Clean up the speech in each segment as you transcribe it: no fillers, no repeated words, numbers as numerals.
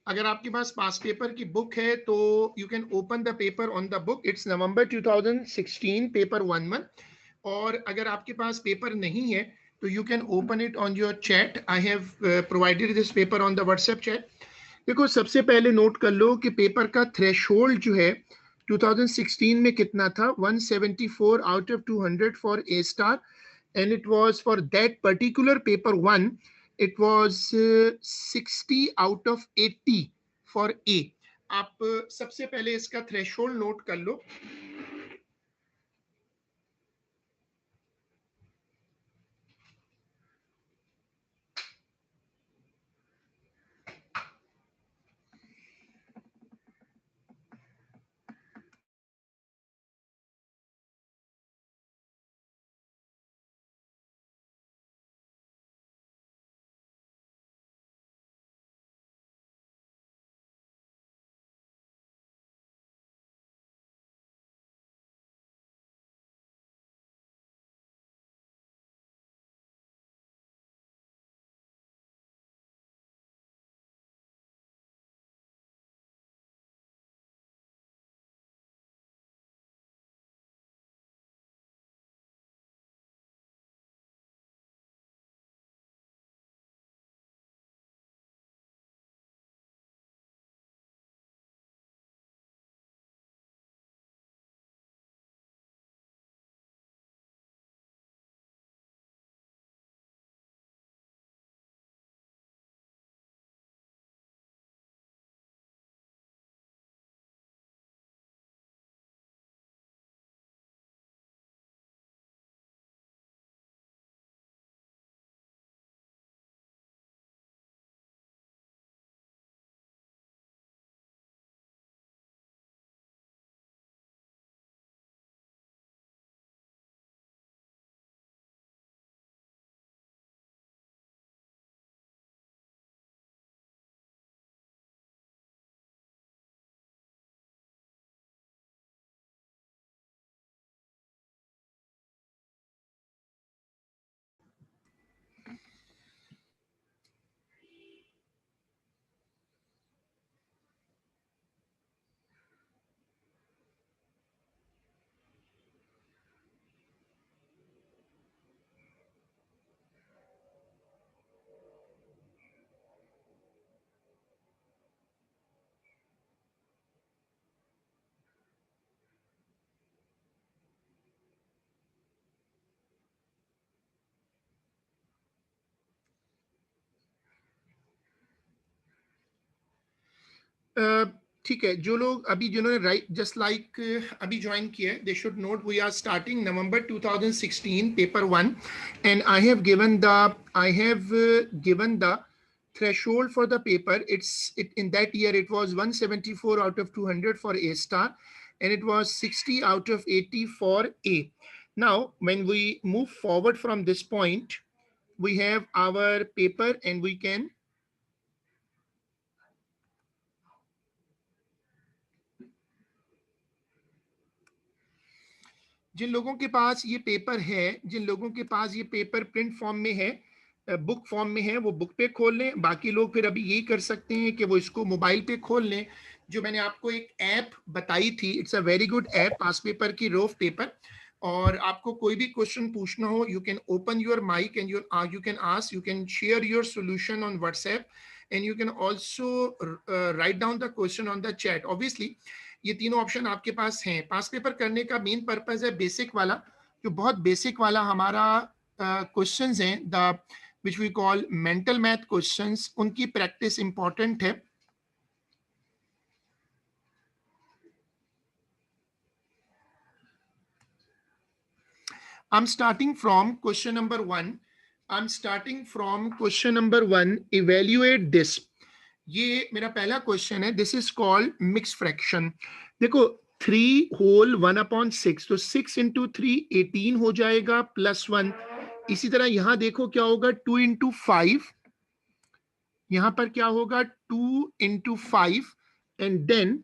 अगर आपके पास पास पेपर की बुक है तो you can open the paper on the book. It's November 2016 paper 1 1. और अगर आपके पास पेपर नहीं है तो you can open it on your chat. I have provided this paper on the WhatsApp chat. देखो, सबसे पहले नोट कर लो कि पेपर का थ्रेशोल्ड जो है 2016 में कितना था. 174 out of 200 for a star. And it was for that particular paper one, it was 60 out of 80 for A. आप सबसे पहले इसका थ्रेशोल्ड नोट कर लो. ठीक है, जो लोग अभी जिन्होंने राइट जस्ट लाइक अभी ज्वाइन किया है, they should note we are starting November 2016 paper 1. And I have given the threshold for the paper. In that year it was 174 out of 200 for A star, and it was 60 out of 80 for A. Now when we move forward from this point, we have our paper and we can जिन लोगों के पास ये paper है, जिन लोगों के पास ये paper print form में है, book form में है, वो बुक पे खोल लें. बाकी लोग फिर अभी यही कर सकते हैं कि वो इसको मोबाइल पे खोल लें. जो मैंने आपको एक ऐप बताई थी, it's a very good app, pass paper की रोफ पेपर. और आपको कोई भी क्वेश्चन पूछना हो, you can open your mic and you can ask, you can share your solution on WhatsApp, and you can also write down the question on the chat. Obviously ये तीनों option आपके पास हैं. पास पेपर करने का main purpose है basic वाला, जो बहुत बेसिक वाला हमारा क्वेश्चंस हैं, the which we call mental math questions, उनकी प्रैक्टिस इंपॉर्टेंट है. I'm starting from question number 1. I'm starting from question number 1. Evaluate this. ये मेरा पहला क्वेश्चन है. This is called mix fraction. देखो, 3 होल 1/6, तो 6 इंटू 3 18 हो जाएगा +1. इसी तरह यहां देखो क्या होगा, 2 इंटू 5. यहां पर क्या होगा, 2 इंटू 5, एंड देन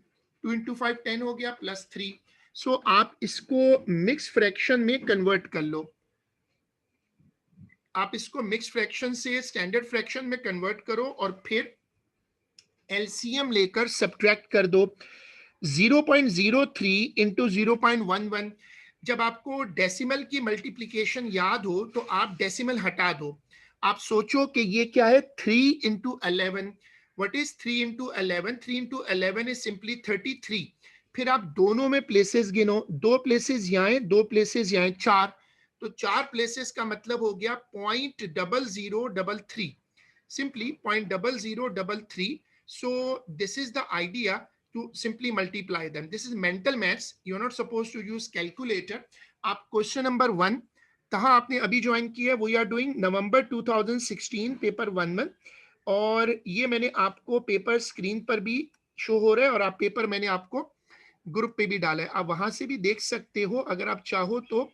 2 इंटू 5 10 हो गया +3. सो आप इसको मिक्स फ्रैक्शन में कन्वर्ट कर लो. आप इसको मिक्स फ्रैक्शन से स्टैंडर्ड फ्रैक्शन में कन्वर्ट करो और फिर एलसीएम लेकर सब्ट्रैक्ट कर दो। 0.03 इंटू 0.11। जब आपको डेसिमल की मल्टीप्लीकेशन याद हो तो आप डेसिमल हटा दो। आप सोचो कि ये क्या है, 3 into 11। What is 3 into 11? 3 into 11 is simply 33। फिर आप दोनों में प्लेसेस गिनो, 2 प्लेसेस यहाँ, 2 प्लेसेस यहाँ, 4। तो 4 प्लेसेस का मतलब हो गया 0.0033, simply 0.0033. So this is the idea, to simply multiply them. This is mental maths. You're not supposed to use calculator. आप क्वेश्चन नंबर 1 कहाँ आपने अभी ज्वाइन किया है, we are doing November 2016 paper 1 में। और ये मैंने आपको पेपर स्क्रीन पर भी शो हो रहा है, और आप पेपर मैंने आपको ग्रुप पे भी डाला है, आप वहां से भी देख सकते हो अगर आप चाहो तो।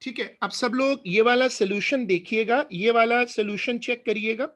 ठीक है, अब सब लोग ये वाला सोल्यूशन देखिएगा, ये वाला सोल्यूशन चेक करिएगा।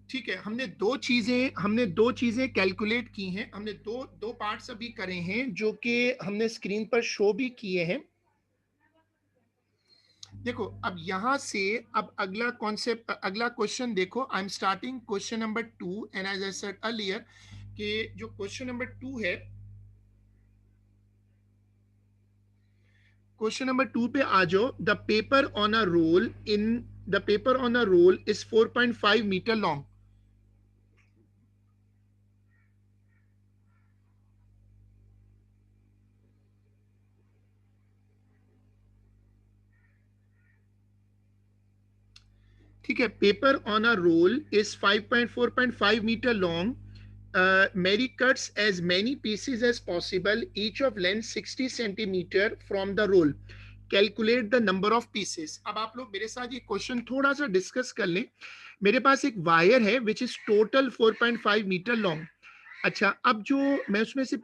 ठीक है, हमने दो चीजें कैलकुलेट की हैं, हमने दो दो पार्ट्स अभी करे हैं जो कि हमने स्क्रीन पर शो भी किए हैं। देखो अब यहां से अब अगला कॉन्सेप्ट, अगला क्वेश्चन देखो। I am starting question number 2 and as I said earlier कि जो क्वेश्चन नंबर 2 है, क्वेश्चन नंबर 2 पे आ जाओ। The paper on a roll is 4.5 metre long. ठीक है, paper on a roll is 4.5 metre long. Mary cuts as many pieces as possible, each of length 60 centimeter from the roll. Calculate the number of pieces. अब आप लोग मेरे साथ ये question थोड़ा सा डिस्कस कर लें। मेरे पास एक वायर है which is total 4.5 metre long. अच्छा, अब जो मैं उसमें से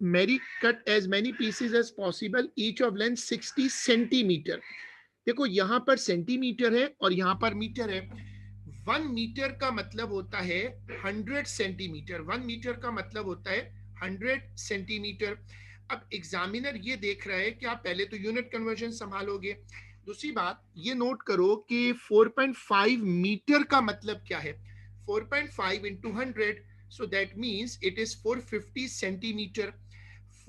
Mary cut as many pieces as possible, each of length 60 centimetre. देखो यहाँ पर सेंटीमीटर है और यहाँ पर मीटर है। 1 मीटर का मतलब होता है 100 सेंटीमीटर। 1 मीटर का मतलब होता है 100 सेंटीमीटर। अब एग्जामिनर ये देख रहा है कि आप पहले तो यूनिट कन्वर्जन संभालोगे, दूसरी बात ये नोट करो कि 4.5 मीटर का मतलब क्या है। 4.5 into 100, so that means it is 450 centimetre.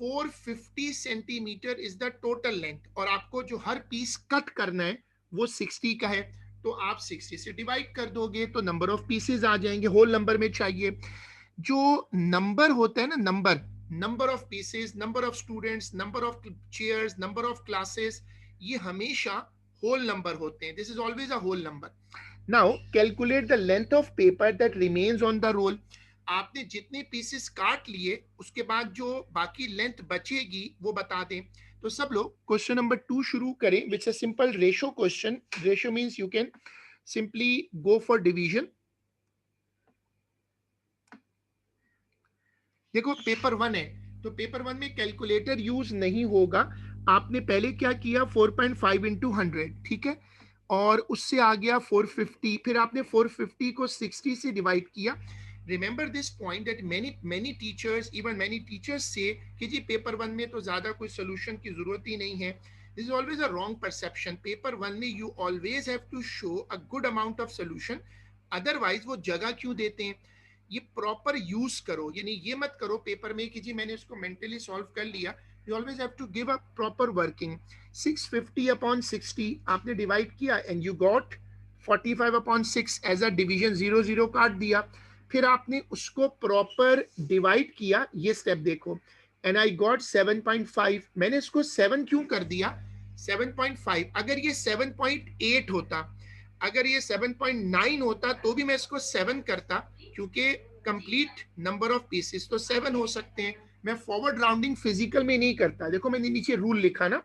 450 centimetre is the total length, और आपको जो हर पीस कट करना है वो 60 का है, तो आप 60 से डिवाइड कर दोगे तो नंबर ऑफ पीसेज आ जाएंगे। होल नंबर में चाहिए। जो नंबर होता है ना, number of pieces, number of students, number of chairs, number of classes, ये हमेशा होल नंबर होते हैं। This is always a whole number. Now calculate the length of paper that remains on the roll. आपने जितने pieces काट लिए उसके बाद जो बाकी लेंथ बचेगी वो बता दें। तो सब लोग क्वेश्चन नंबर 2 शुरू करें, which a simple ratio question. Ratio means you can simply go for division. देखो पेपर 1 है तो पेपर 1 में कैलकुलेटर यूज नहीं होगा। आपने पहले क्या किया, 4.5 इंटू 100, ठीक है, और उससे आ गया 450, फिर आपने 450 को 60 से डिवाइड किया। Remember this point that many many teachers, even many teachers से कि जी पेपर 1 में तो ज्यादा कोई सोल्यूशन की जरूरत ही नहीं है। This is always a wrong perception. Paper 1 में you always have to show a good amount of solution, otherwise वो जगह क्यों देते हैं। ये प्रॉपर यूज करो, यानी ये मत करो पेपर में कि जी मैंने इसको मेंटली सॉल्व कर लिया। You always have to give a proper working. 650 upon 60 आपने डिवाइड किया and you got 45 upon 6 as a division, 0 0 काट दिया। फिर आपने उसको प्रॉपर डिवाइड किया, ये स्टेप देखो, एंड आई गॉट 7.5। मैंने इसको 7 क्यों कर दिया, 7.5। अगर ये 7.8 होता, अगर ये 7.9 होता तो भी मैं इसको 7 करता, क्योंकि कंप्लीट नंबर ऑफ पीसेस तो 7 हो सकते हैं। मैं फॉरवर्ड राउंडिंग फिजिकल में नहीं करता। देखो मैंने नीचे रूल लिखा ना,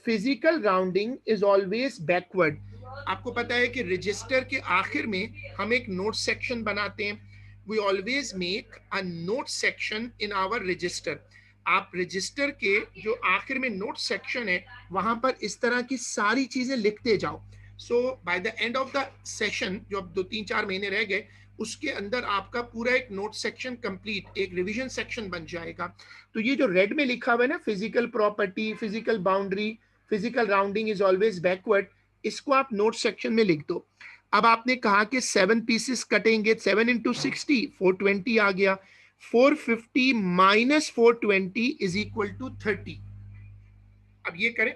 physical rounding is always backward. आपको पता है कि रजिस्टर के आखिर में हम एक नोट सेक्शन बनाते हैं। We always make a note section in our register. आप रजिस्टर के जो आखिर में नोट सेक्शन है वहां पर इस तरह की सारी चीजें लिखते जाओ। So by the end of the session, जो अब 2 3 4 महीने रह गए, उसके अंदर आपका पूरा एक नोट सेक्शन कंप्लीट, एक रिवीजन सेक्शन बन जाएगा। तो ये जो रेड में लिखा हुआ है ना, physical property, physical boundary, physical rounding is always backward, इसको आप नोट सेक्शन में लिख दो। अब आपने कहा कि 7 पीसेस कटेंगे, 7 इंटू 60, 420 आ गया। 450 माइनस 420 इज इक्वल टू 30। अब ये करें।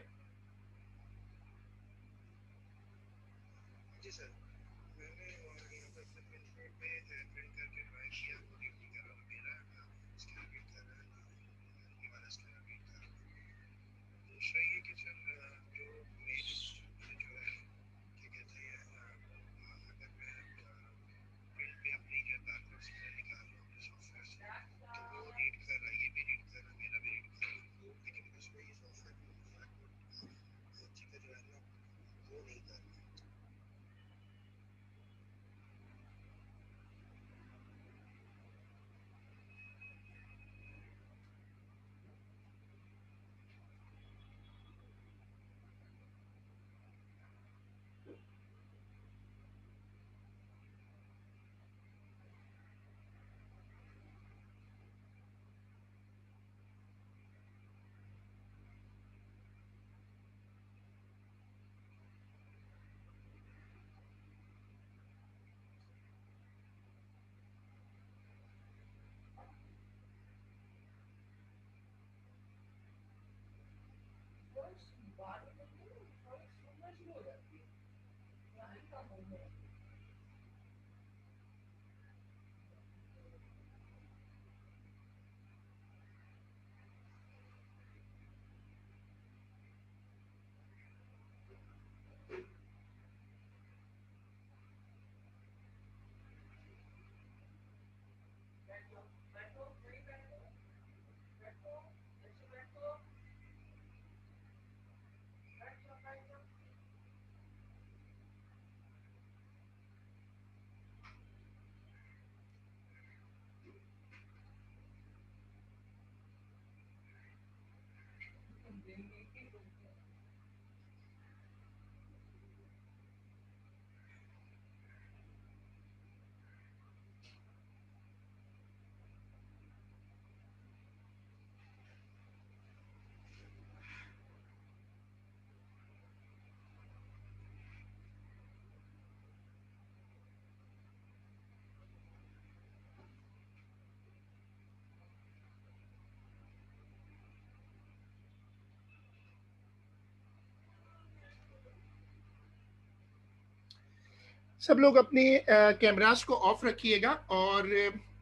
सब लोग अपने कैमरास को ऑफ रखिएगा, और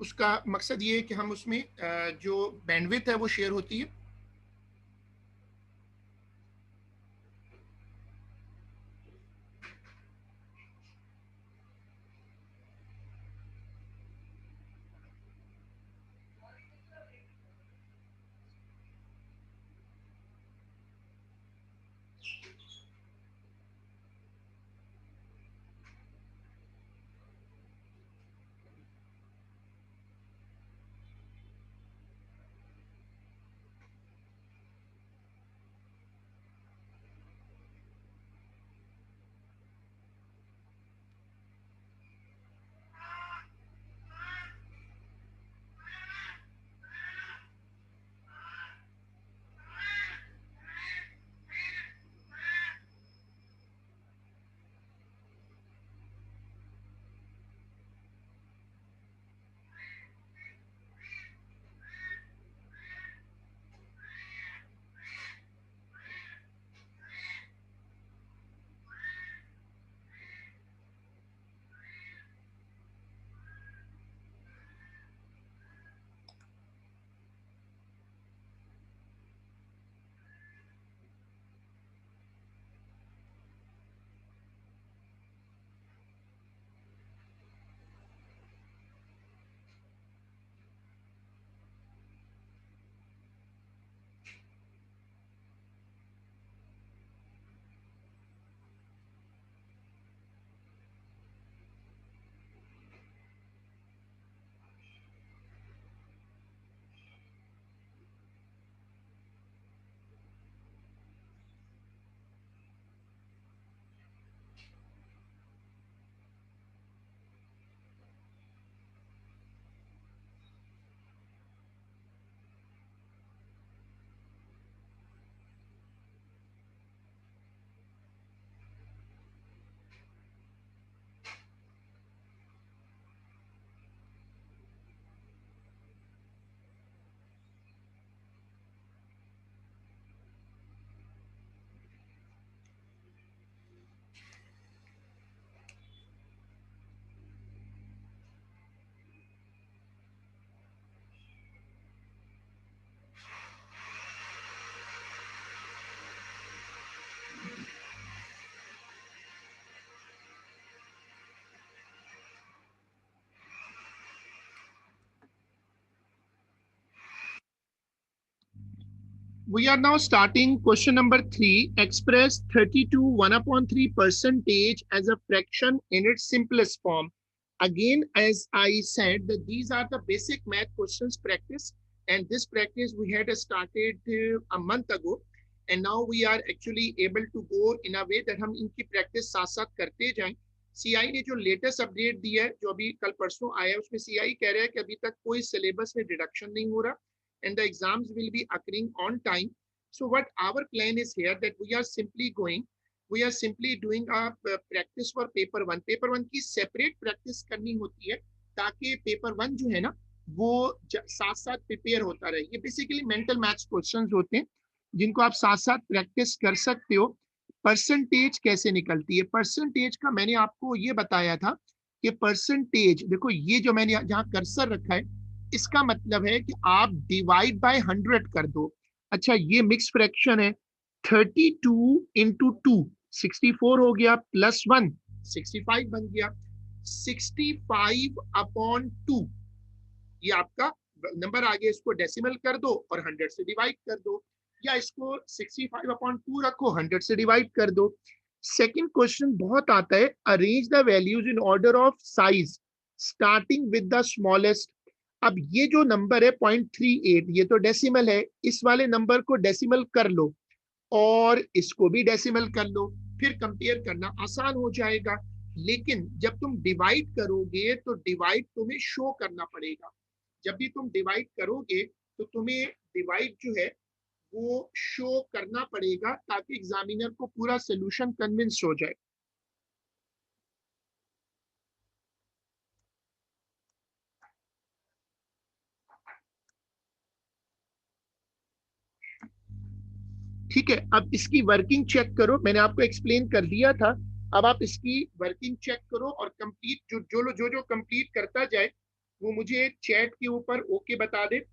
उसका मकसद ये है कि हम उसमें जो बैंडविड्थ है वो शेयर होती है। We are now starting question number 3. Express 32 1 upon 3 percentage as a fraction in its simplest form. Again, as I said, that these are the basic math questions practice, and this practice we had started a month ago, and now we are actually able to go in a way that हम इनकी practice साथ साथ करते जाएं. CI ने जो latest update दिया है, जो अभी कल परसों आया है, उसमें सीआई कह रहा है कि अभी तक कोई सिलेबस में डिडक्शन नहीं हो रहा, and the exams will be occurring on time. So what our plan is here, that we are simply doing a practice for paper 1. Paper 1 की सेपरेट प्रैक्टिस करनी होती है, ताकि पेपर 1 जो है ना वो साथ साथ प्रिपेयर होता रहे. ये बेसिकली मेंटल मैथ्स क्वेश्चंस होते हैं जिनको आप साथ साथ प्रैक्टिस कर सकते हो। परसेंटेज कैसे निकलती है? परसेंटेज का मैंने आपको ये बताया था कि परसेंटेज, देखो ये जो मैंने जहाँ कर्सर रखा है, इसका मतलब है कि आप डिवाइड बाय 100 कर दो। अच्छा, ये मिक्स फ्रैक्शन है। 32 इंटू 2 64 हो गया, +1 65 बन गया। 65/2 ये आपका नंबर आ गया। इसको डेसिमल कर दो और 100 से डिवाइड कर दो, या इसको 65/2 रखो, 100 से डिवाइड कर दो। सेकंड क्वेश्चन बहुत आता है, arrange the values in order of size starting with the smallest. अब ये जो नंबर है 0.38, ये तो डेसिमल है, इस वाले नंबर को डेसिमल कर लो और इसको भी डेसिमल कर लो, फिर कंपेयर करना आसान हो जाएगा। लेकिन जब तुम डिवाइड करोगे तो डिवाइड तुम्हें शो करना पड़ेगा। जब भी तुम डिवाइड करोगे तो तुम्हें डिवाइड जो है वो शो करना पड़ेगा, ताकि एग्जामिनर को पूरा सोल्यूशन कन्विंस हो जाए। ठीक है, अब इसकी वर्किंग चेक करो, मैंने आपको एक्सप्लेन कर दिया था। अब आप इसकी वर्किंग चेक करो और कंप्लीट जो कंप्लीट करता जाए वो मुझे चैट के ऊपर ओके बता दे।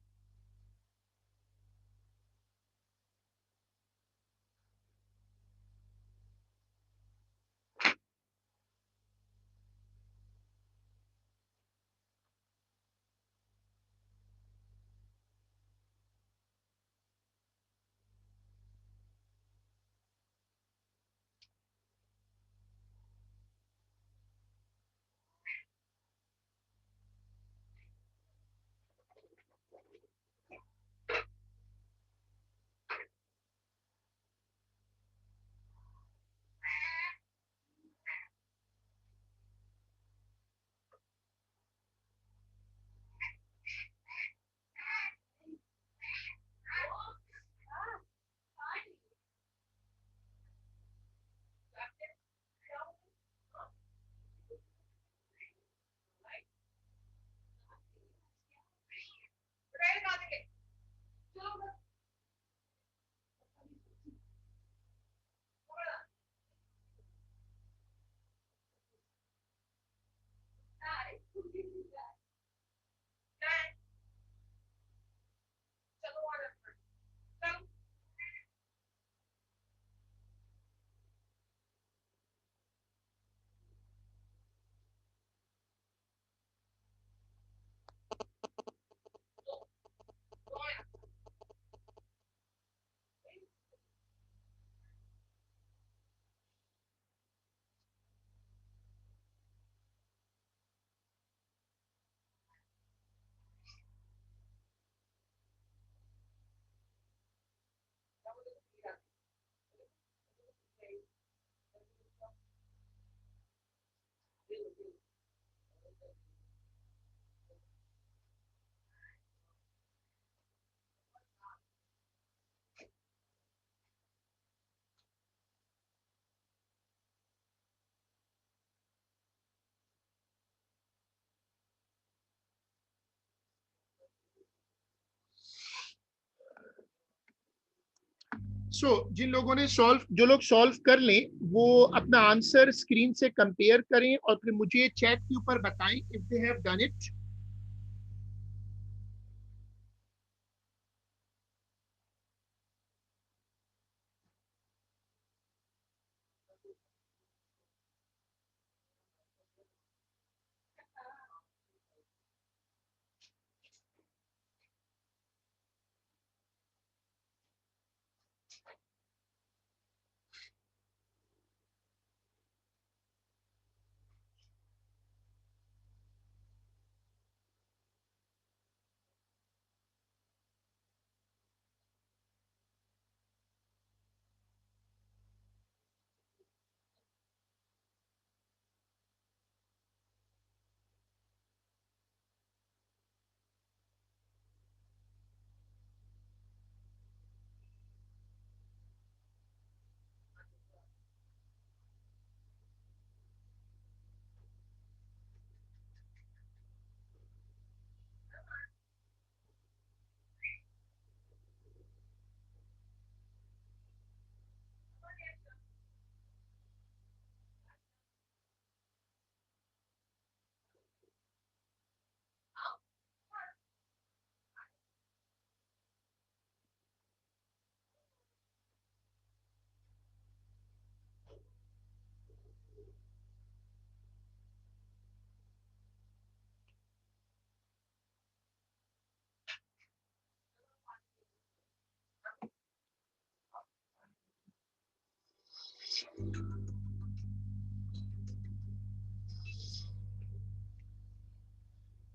जिन लोगों ने सॉल्व जो लोग सॉल्व कर लें वो अपना आंसर स्क्रीन से कंपेयर करें और फिर मुझे चैट के ऊपर बताएं if they have done it.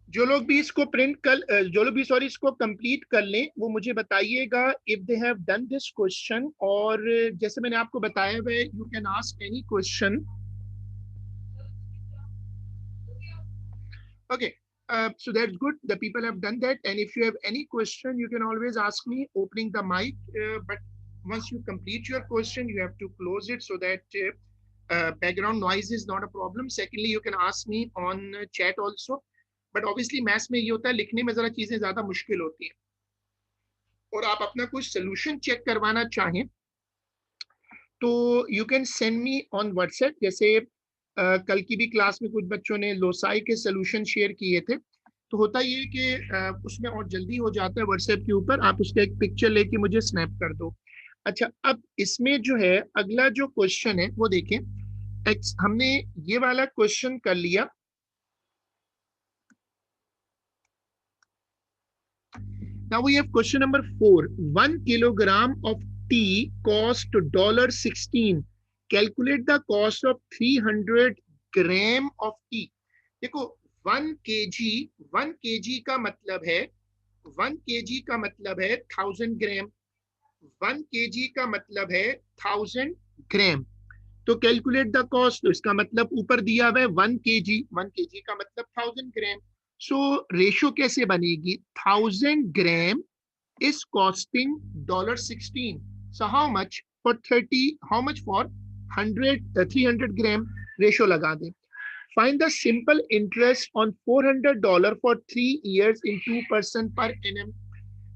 जो लोग भी इसको जो लोग भी सॉरी इसको कंप्लीट कर लें वो मुझे बताइएगा if they have done this question. और जैसे मैंने आपको बताया हुआ, you can ask any question. Okay, so that's good. The people have done that. And if you have any question, you can always ask me opening the mic. But once you complete your question, you have to close it so that background noise is not a problem. Secondly, you can ask me on chat also. But obviously, maths में ये होता है, लिखने में जरा चीजें ज्यादा मुश्किल होती हैं। और आप अपना कुछ सोल्यूशन चेक करवाना चाहें तो you can send me on WhatsApp. जैसे कल की भी क्लास में कुछ बच्चों ने लोसाई के सोल्यूशन शेयर किए थे, तो होता ये कि उसमें और जल्दी हो जाता है। व्हाट्सएप के ऊपर आप उसका एक पिक्चर लेके मुझे स्नैप कर दो। अच्छा, अब इसमें जो है अगला जो क्वेश्चन है वो देखें। हमने ये वाला क्वेश्चन कर लिया। Now we have question number 4. 1 kilogram of tea cost $16. Calculate the cost of 300 gram of tea. देखो 1 kg, 1 kg का मतलब है 1 kg का मतलब है 1000 ग्राम। 1 kg का मतलब है 1000 ग्राम। तो कैलकुलेट द कॉस्ट, तो इसका मतलब ऊपर दिया हुआ है 1 kg, 1 kg का मतलब 1000 ग्राम। सो रेशो कैसे बनेगी? 1000 ग्राम is costing $16. So how much for 30? How much for 300 gram? Ratio लगा दें। Find the simple interest on $400 for 3 years in 2% per annum.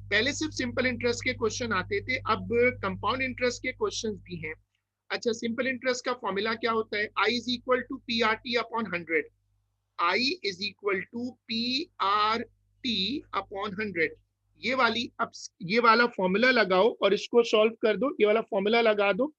पहले सिर्फ सिंपल इंटरेस्ट के क्वेश्चन आते थे, अब कंपाउंड इंटरेस्ट के क्वेश्चंस भी हैं। अच्छा, सिंपल इंटरेस्ट का फॉर्मूला क्या होता है? I is equal to P R T upon 100। I is equal to P R T upon 100। ये वाली, अब ये वाला फॉर्मूला लगाओ और इसको सॉल्व कर दो। ये वाला फॉर्मूला लगा दो।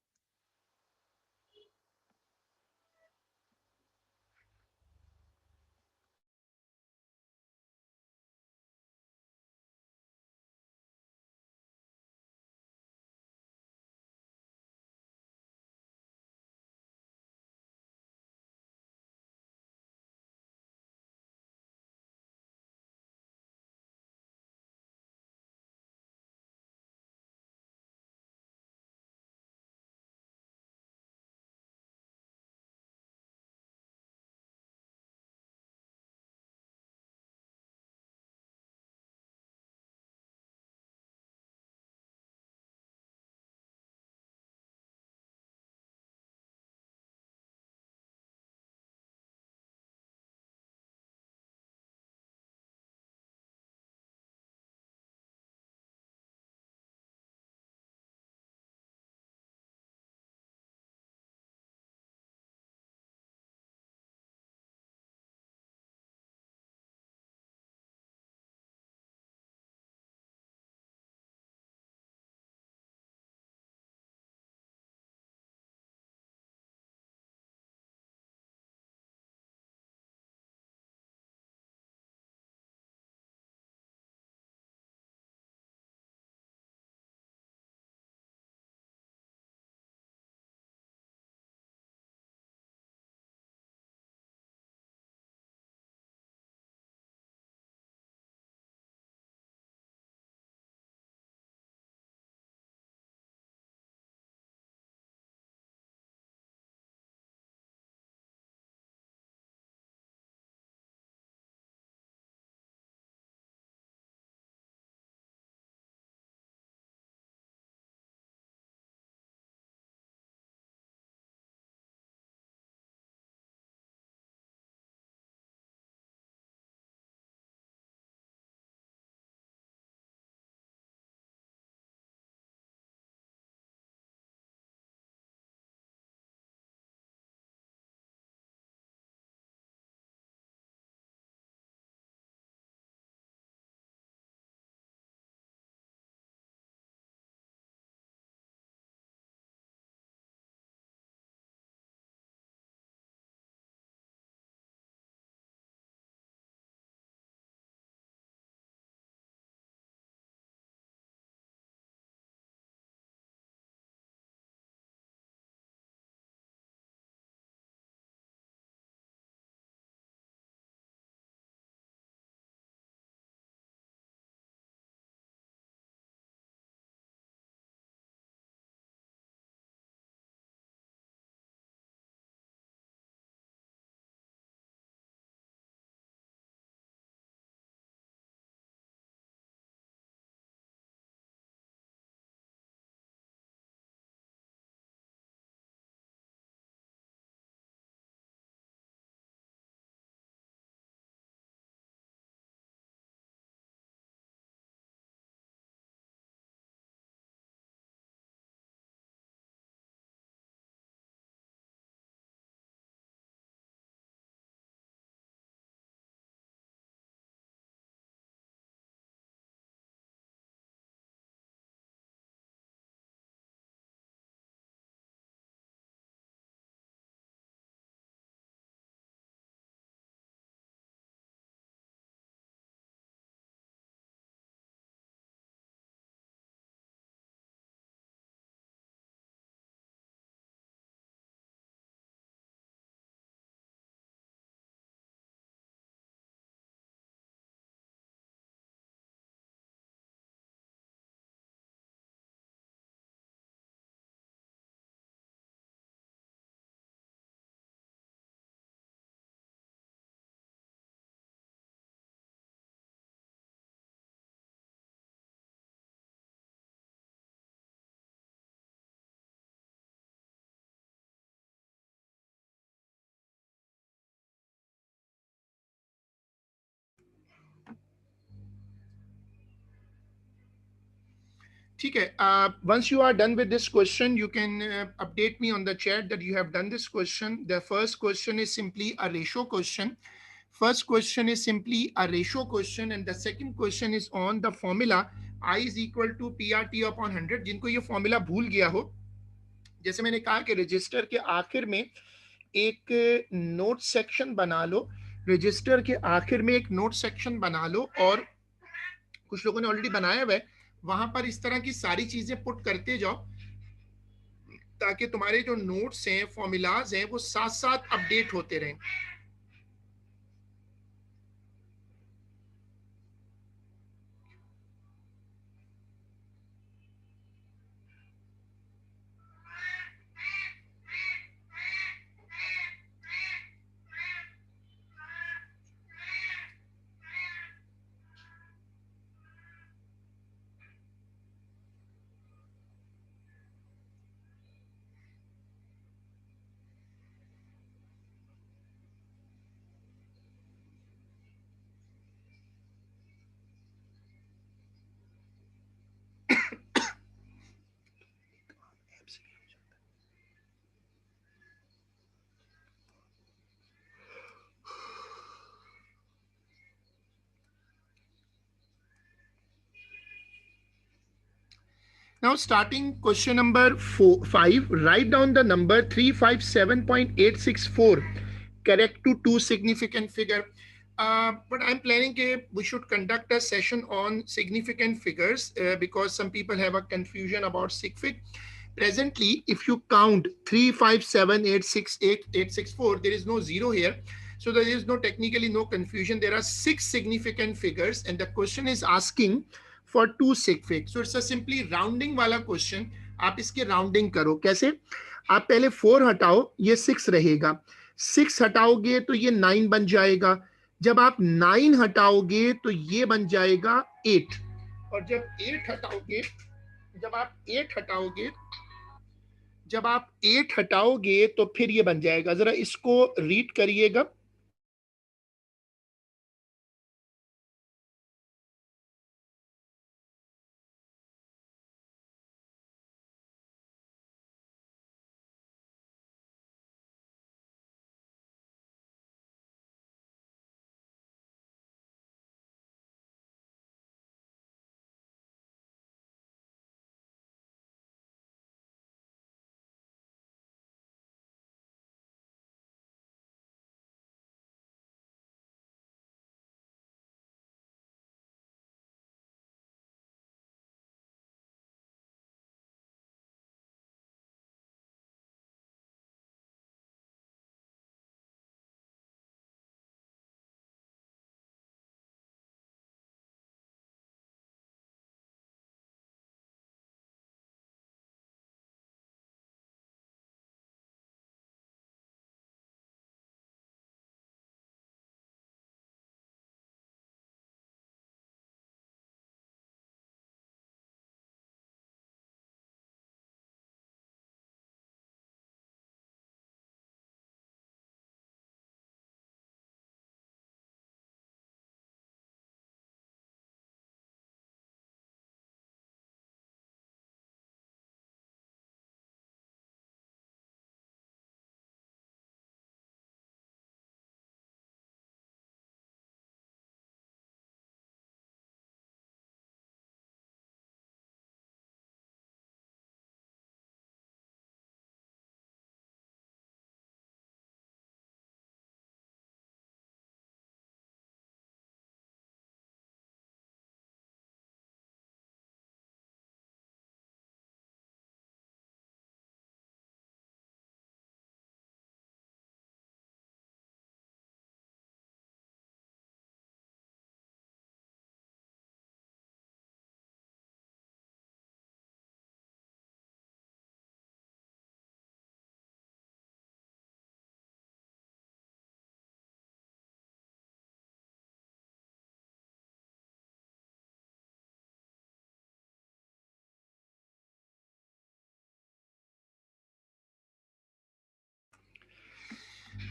ठीक है. Once you are done with this question, you can update me on the chat that you have done this question. The first question is simply a ratio question. First question is simply a ratio question, and the second question is on the formula I is equal to PRT upon 100. जिनको ये formula भूल गया हो, जैसे मैंने कहा कि register के आखिर में एक नोट सेक्शन बना लो, रजिस्टर के आखिर में एक नोट सेक्शन बना लो, और कुछ लोगों ने ऑलरेडी बनाया हुआ है, वहां पर इस तरह की सारी चीजें पुट करते जाओ ताकि तुम्हारे जो नोट्स हैं, फॉर्मूलाज हैं, वो साथ साथ अपडेट होते रहें. Now, starting question number 5, write down the number 357.864 correct to two significant figure. But I'm planning we should conduct a session on significant figures because some people have a confusion about sig fig. Presently, if you count 357,868,864, there is no zero here. So there is no technically no confusion. There are 6 significant figures, and the question is asking for 2 sig fig. So it's a simply rounding वाला question. आप इसके rounding करो. कैसे? आप पहले 4 हटाओ, ये 6 रहेगा. 6 हटाओगे तो ये 9 बन जाएगा. जब आप 9 हटाओगे तो ये बन जाएगा 8. और जब आप 8 हटाओगे, जब आप 8 हटाओगे तो फिर ये बन जाएगा. जरा इसको रीड करिएगा.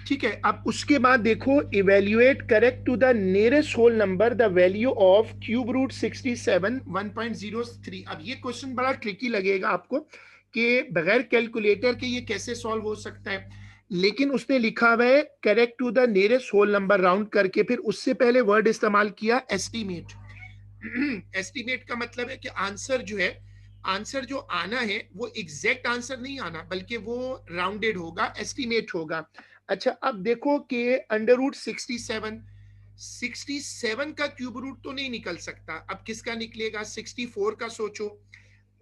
ठीक है, अब उसके बाद देखो, evaluate correct to the nearest whole number the value of cube root 67 1.03। अब ये क्वेश्चन बड़ा ट्रिकी लगेगा आपको कि बगैर कैलकुलेटर के ये कैसे सॉल्व हो सकता है, लेकिन उसने लिखा हुआ है correct to the nearest whole number round करके, फिर उससे पहले वर्ड इस्तेमाल किया एस्टिमेट। एस्टिमेट का मतलब है कि आंसर जो है, आंसर जो आना है वो एग्जैक्ट आंसर नहीं आना, बल्कि वो राउंडेड होगा, एस्टिमेट होगा। अच्छा, अब देखो कि अंडर रूट 67 का क्यूब रूट तो नहीं निकल सकता, अब किसका निकलेगा? 64 का सोचो।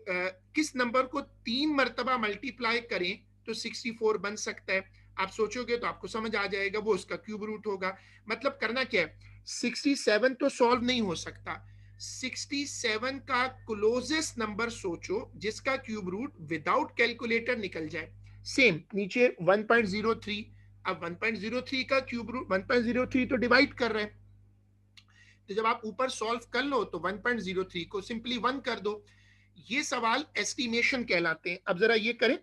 किस नंबर को 3 मरतबा मल्टीप्लाई करें तो 64 बन सकता है? आप सोचोगे तो आपको समझ आ जाएगा, वो उसका क्यूब रूट होगा। मतलब करना क्या है, 67 तो सॉल्व नहीं हो सकता, 67 का क्लोजेस्ट नंबर सोचो जिसका क्यूब रूट विदाउट कैलकुलेटर निकल जाए। सेम नीचे 1.03, अब 1.03 का क्यूब रूट 1.03 तो डिवाइड कर रहे हैं, तो जब आप ऊपर सॉल्व कर लो तो 1.03 को सिंपली 1 कर दो। ये सवाल एस्टिमेशन कहलाते हैं। अब जरा ये करें,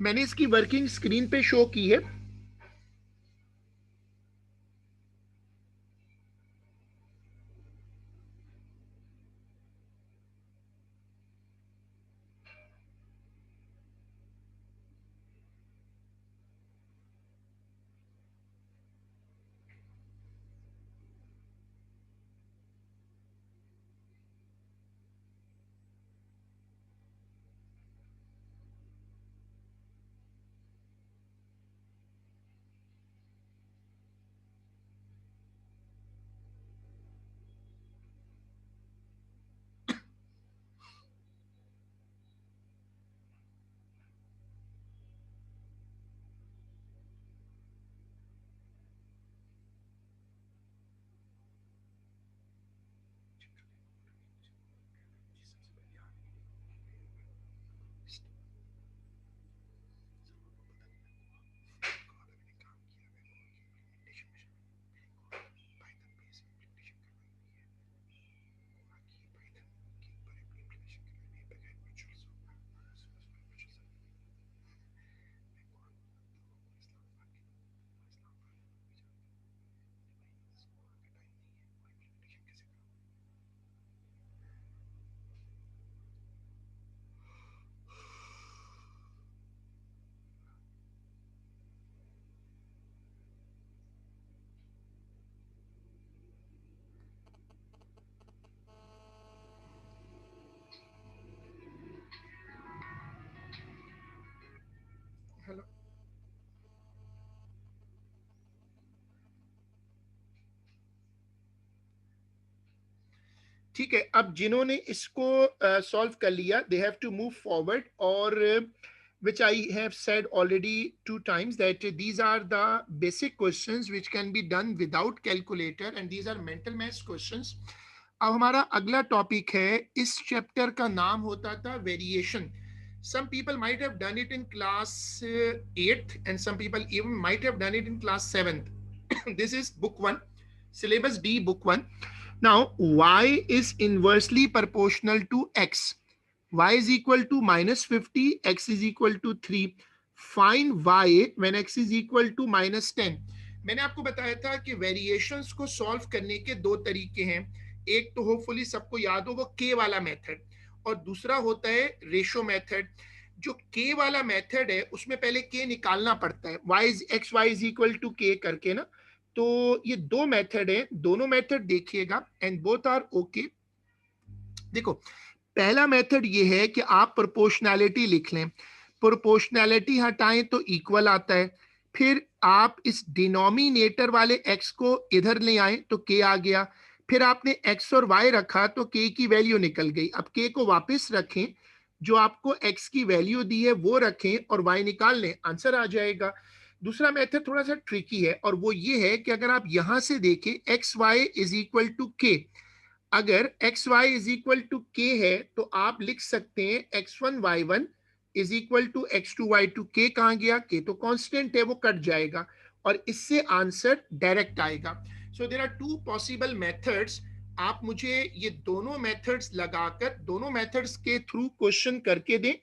मैंने इसकी वर्किंग स्क्रीन पे शो की है। हेलो, ठीक है, अब जिन्होंने इसको सॉल्व कर लिया, they have to move forward, और which I have said already 2 times that these are the basic questions which can be done without calculator and these are mental maths questions. अब हमारा अगला टॉपिक है, इस chapter का नाम होता था variation. Some people might have done it in class 8th and some people even might have done it in class 7th. This is book 1, syllabus D, book 1. Now, y is inversely proportional to x. Y is equal to -50, x is equal to 3. Find y when x is equal to -10. मैंने आपको बताया था कि variations को solve करने के 2 तरीके हैं। एक तो होपफुली सबको याद हो, वो के वाला मेथड, और दूसरा होता है रेशो मेथड। जो के वाला मेथड है उसमें पहले के निकालना पड़ता है, x y is equal to k करके ना। तो ये 2 मेथड है, दोनों मेथड देखिएगा एंड बोथ आर ओके। देखो, पहला मेथड ये है कि आप प्रोपोर्शनैलिटी लिख लें, प्रोपोर्शनैलिटी हटाएं तो इक्वल आता है, फिर आप इस डिनोमिनेटर वाले x को इधर ले आए तो k आ गया, फिर आपने x और y रखा तो k की वैल्यू निकल गई। अब k को वापस रखें, जो आपको x की वैल्यू दी है वो रखें और y निकाल लें, आंसर आ जाएगा। दूसरा मेथड थोड़ा सा ट्रिकी है और वो ये है कि अगर आप यहां से देखें x y is equal to k, अगर x y is equal to k है तो आप लिख सकते हैं x1 y1 is equal to x2 y2। के कहाँ गया? के तो कांस्टेंट है, वो कट जाएगा और इससे आंसर डायरेक्ट आएगा। So there are 2 possible methods. आप मुझे ये दोनों मेथड्स लगाकर, दोनों मेथड्स के थ्रू क्वेश्चन करके दें।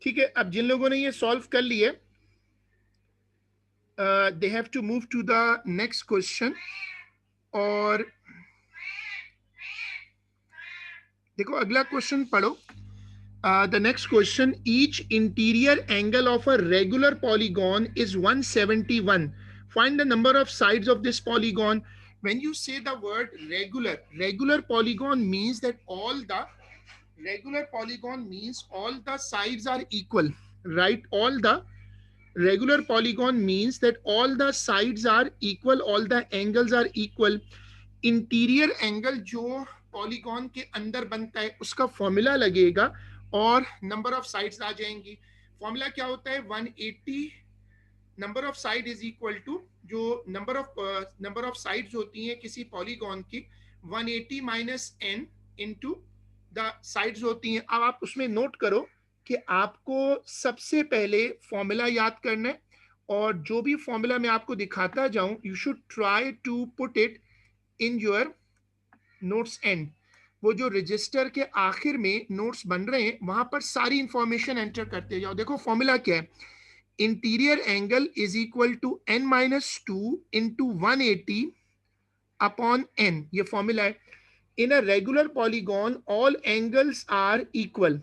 ठीक है, अब जिन लोगों ने ये सॉल्व कर लिए, they have to move to the next question. और देखो अगला क्वेश्चन पढ़ो। The next question, each interior angle of a regular polygon is 171. Find the number of sides of this polygon. When you say the word regular, regular polygon means that all the sides are equal, right? Regular polygon means that all the sides are equal, all the angles are equal. Interior angle जो polygon के अंदर बनता है उसका formula लगेगा और number of sides आ जाएंगी। Formula क्या होता है? 180 number of side is equal to जो नंबर ऑफ साइड्स होती हैं किसी पॉलीगॉन की 180 minus n into the sides होती हैं। अब आप उसमें नोट करो कि आपको सबसे पहले फॉर्मूला याद करना है और जो भी फॉर्मूला मैं आपको दिखाता जाऊं you should try to put it in your notes and. वो जो रजिस्टर के आखिर में नोट्स बन रहे हैं वहां पर सारी इंफॉर्मेशन एंटर करते जाओ। देखो फॉर्मूला क्या है? Interior angle is equal to n-2 into 180 upon n, ये फॉर्मूला है। In a regular polygon all angles are equal.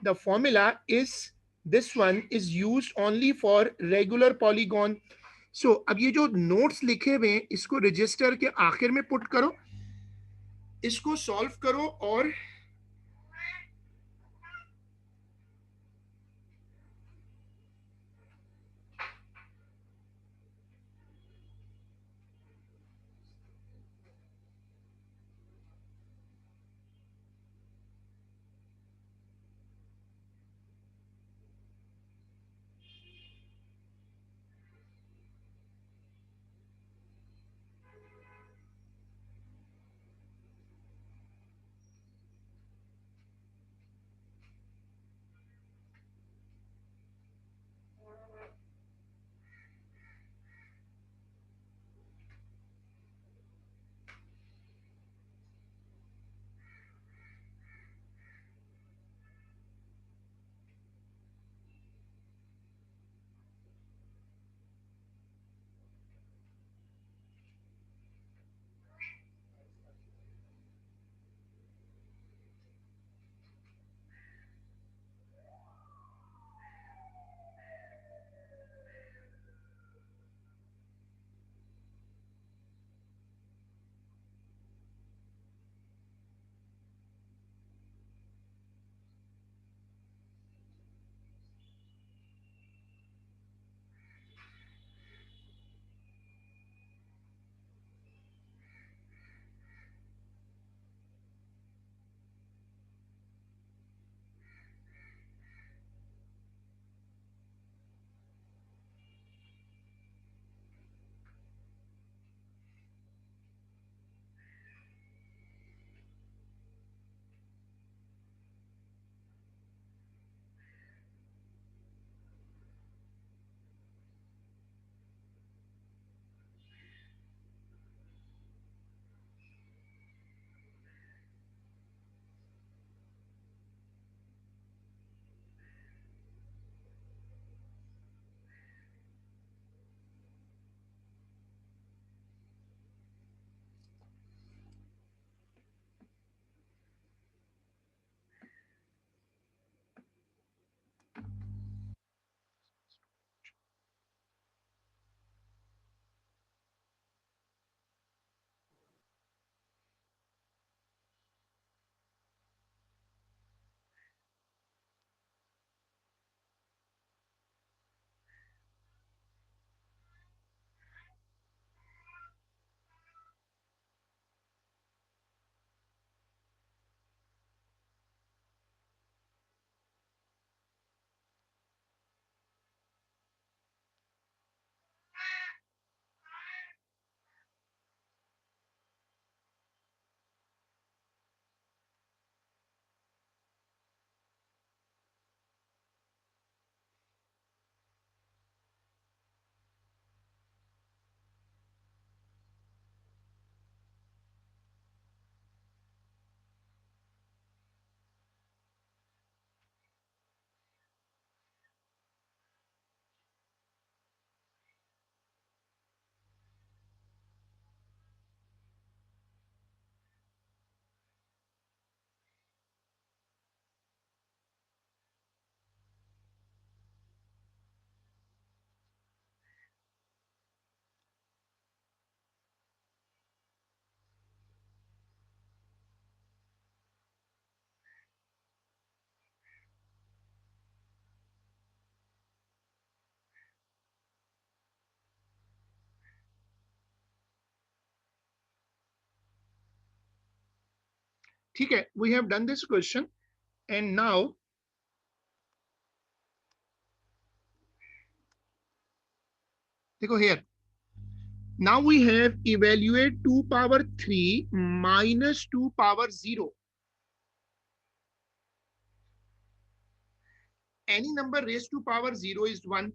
The formula is this one is used only for regular polygon. So अब ये जो notes लिखे हुए हैं इसको register के आखिर में पुट करो, इसको सॉल्व करो और ठीक है, we have done this question and now देखो here, now we have evaluate 2 power 3 minus 2 power 0, any number raised to power 0 is 1.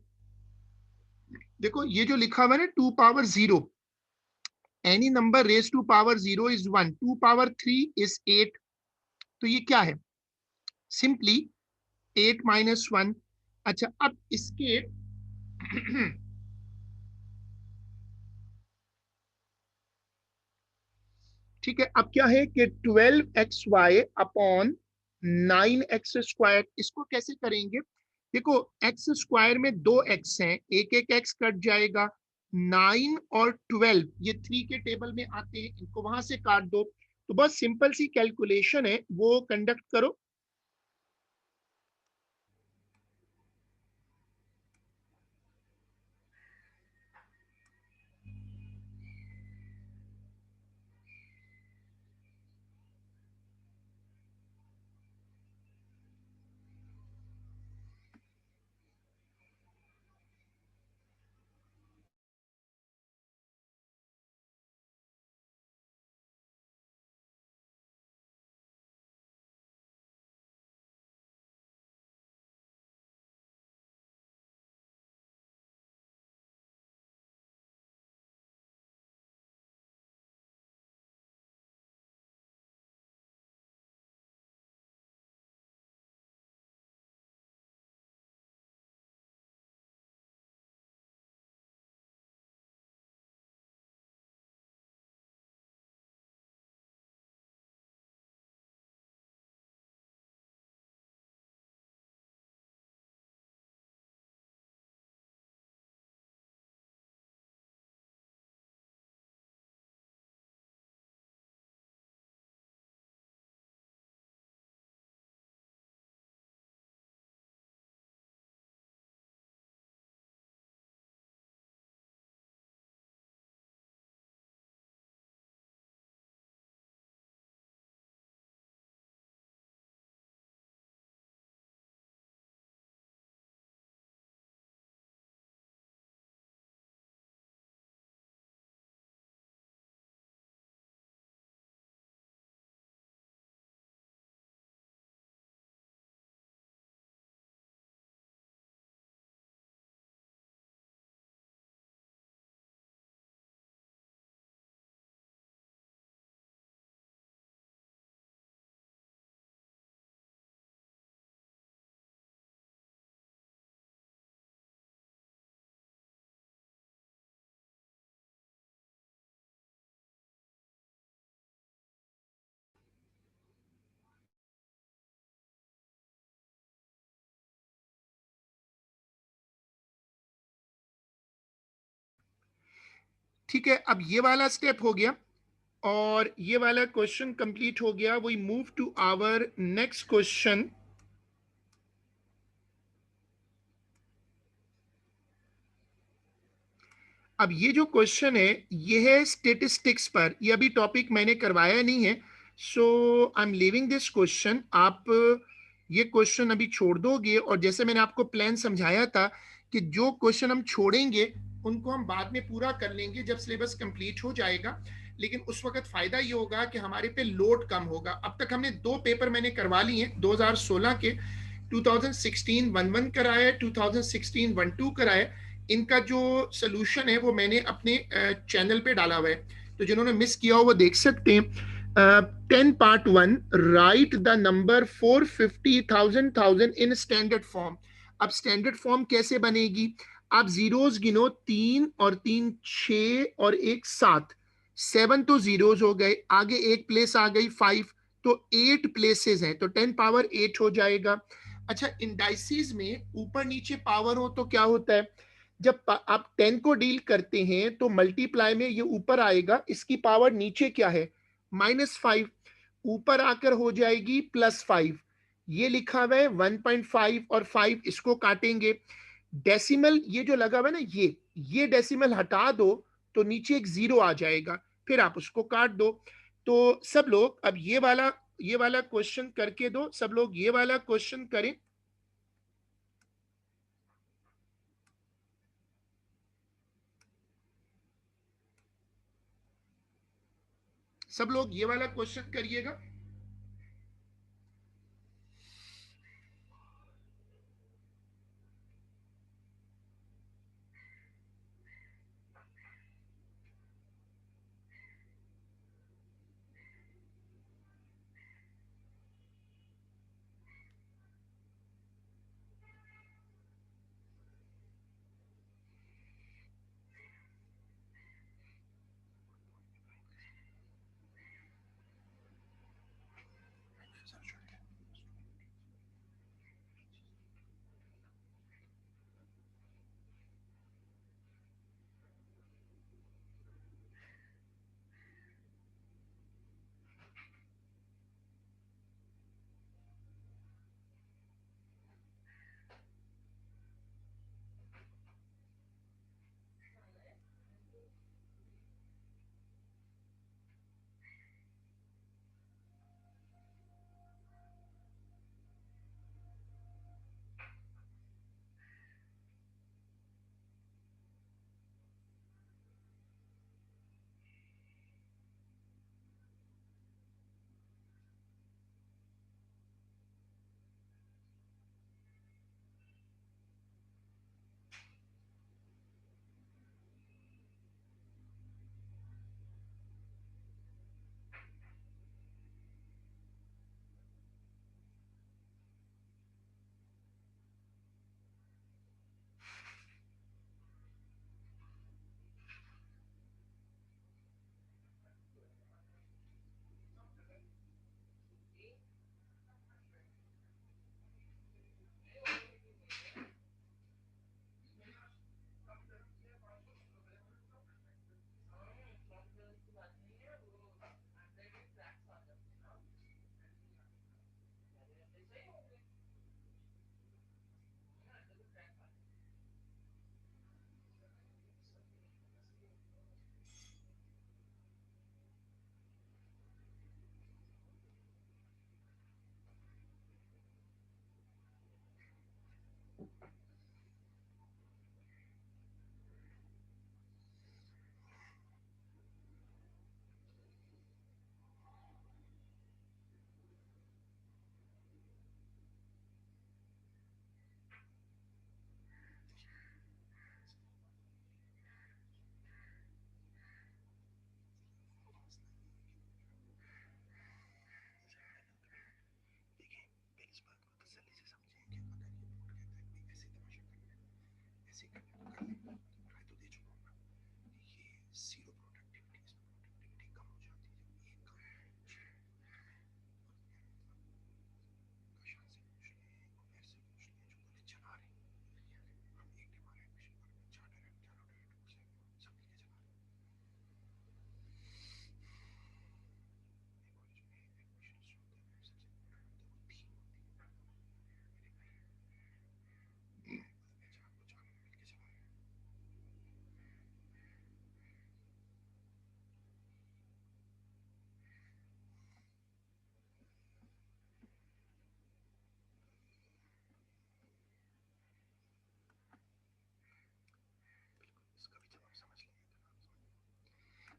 देखो ये जो लिखा हुआ है ना 2 power 0, any number raised to power 0 is 1, 2 power 3 is 8, तो ये क्या है, सिंपली 8 minus 1. अच्छा अब इसके ठीक है, अब क्या है कि 12xy अपॉन 9x², इसको कैसे करेंगे, देखो x स्क्वायर में 2x हैं, एक एक x कट जाएगा, 9 और 12 ये 3 के टेबल में आते हैं, इनको वहां से काट दो, तो बस सिंपल सी कैलकुलेशन है वो कंडक्ट करो. ठीक है, अब ये वाला स्टेप हो गया और ये वाला क्वेश्चन कंप्लीट हो गया. We move to our next question. अब ये जो क्वेश्चन है ये है स्टेटिस्टिक्स पर, ये अभी टॉपिक मैंने करवाया नहीं है, so I am leaving this question. आप ये क्वेश्चन अभी छोड़ दोगे और जैसे मैंने आपको प्लान समझाया था कि जो क्वेश्चन हम छोड़ेंगे उनको हम बाद में पूरा कर लेंगे जब सिलेबस कंप्लीट हो जाएगा, लेकिन उस वक्त फायदा ये होगा कि हमारे पे लोड कम होगा. अब तक हमने 2 पेपर मैंने करवा लिए हैं 2016 के, 2016 1-1 कराया है, 2016 1-2 कराया है. इनका जो सोल्यूशन है वो मैंने अपने चैनल पे डाला हुआ है, तो जिन्होंने मिस किया हो वो देख सकते हैं. 10 part 1, right the number 450,000 in standard form. अब स्टैंडर्ड फॉर्म कैसे बनेगी, आप जीरोस गिनो, 3 और 3 6 और 1 7, 7 तो जीरोस हो गए, आगे एक प्लेस आ गई 5, तो 8 प्लेसेस हैं, तो 10 पावर 8 हो जाएगा. अच्छा इंडाइसिस में ऊपर नीचे पावर हो तो क्या होता है, जब आप 10 को डील करते हैं तो मल्टीप्लाई में ये ऊपर आएगा, इसकी पावर नीचे क्या है -5, ऊपर आकर हो जाएगी +5. ये लिखा हुआ है 1.5 और 5, इसको काटेंगे, डेसिमल ये जो लगा हुआ है ना ये डेसिमल हटा दो तो नीचे एक जीरो आ जाएगा, फिर आप उसको काट दो. तो सब लोग अब ये वाला ये वाला क्वेश्चन करके दो, सब लोग ये वाला क्वेश्चन करें। सब लोग ये वाला क्वेश्चन करिएगा।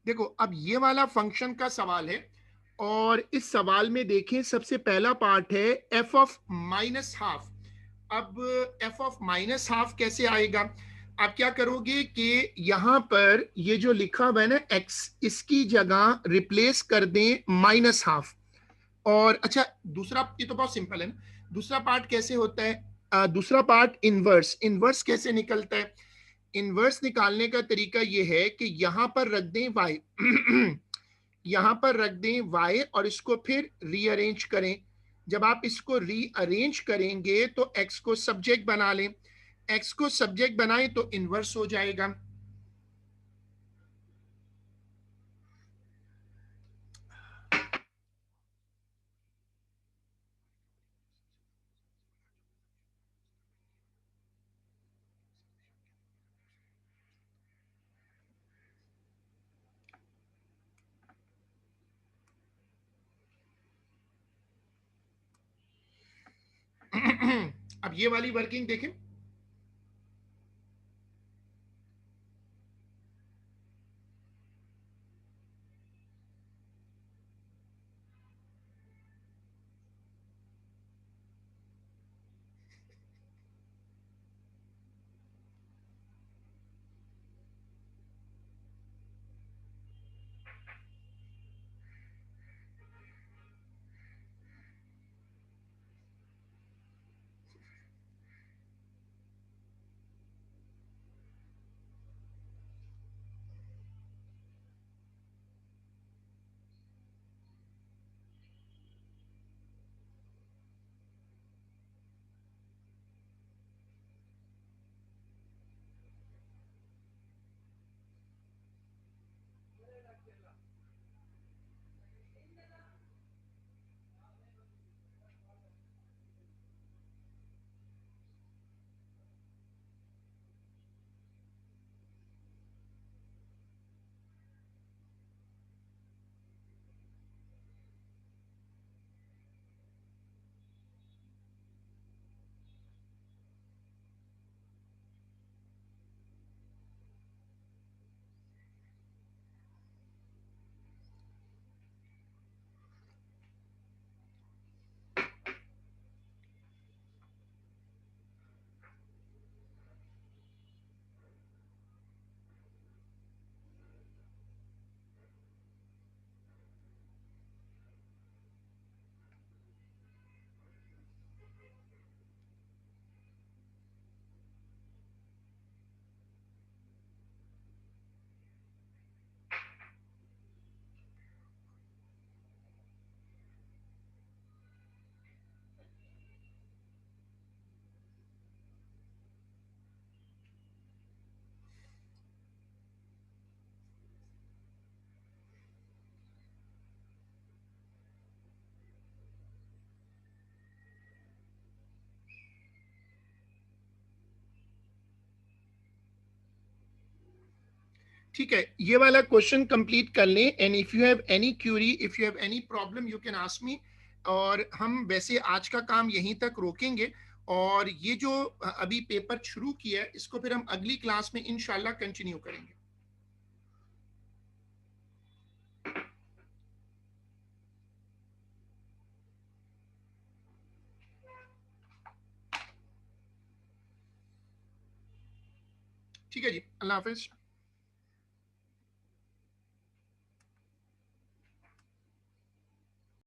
देखो अब ये वाला फंक्शन का सवाल है, और इस सवाल में देखें सबसे पहला पार्ट है एफ ऑफ माइनस हाफ। अब एफ ऑफ माइनस हाफ कैसे आएगा? आप क्या करोगे कि यहां पर ये जो लिखा हुआ है ना एक्स, इसकी जगह रिप्लेस कर दें माइनस हाफ। और अच्छा, दूसरा ये तो बहुत सिंपल है ना। दूसरा पार्ट कैसे होता है? दूसरा पार्ट इनवर्स। इनवर्स कैसे निकलता है? इनवर्स निकालने का तरीका यह है कि यहां पर रख दें वाई यहां पर रख दें वाई और इसको फिर रीअरेंज करें। जब आप इसको रीअरेंज करेंगे तो एक्स को सब्जेक्ट बना लें। एक्स को सब्जेक्ट बनाएं तो इनवर्स हो जाएगा। अब ये वाली वर्किंग देखें, ठीक है, ये वाला क्वेश्चन कंप्लीट कर लें, and if you have any Curie, if you have any problem, you can ask me. और हम वैसे आज का काम यहीं तक रोकेंगे, और ये जो अभी पेपर शुरू किया है इसको फिर हम अगली क्लास में इंशाल्लाह कंटिन्यू करेंगे। ठीक है जी, अल्लाह हाफिज।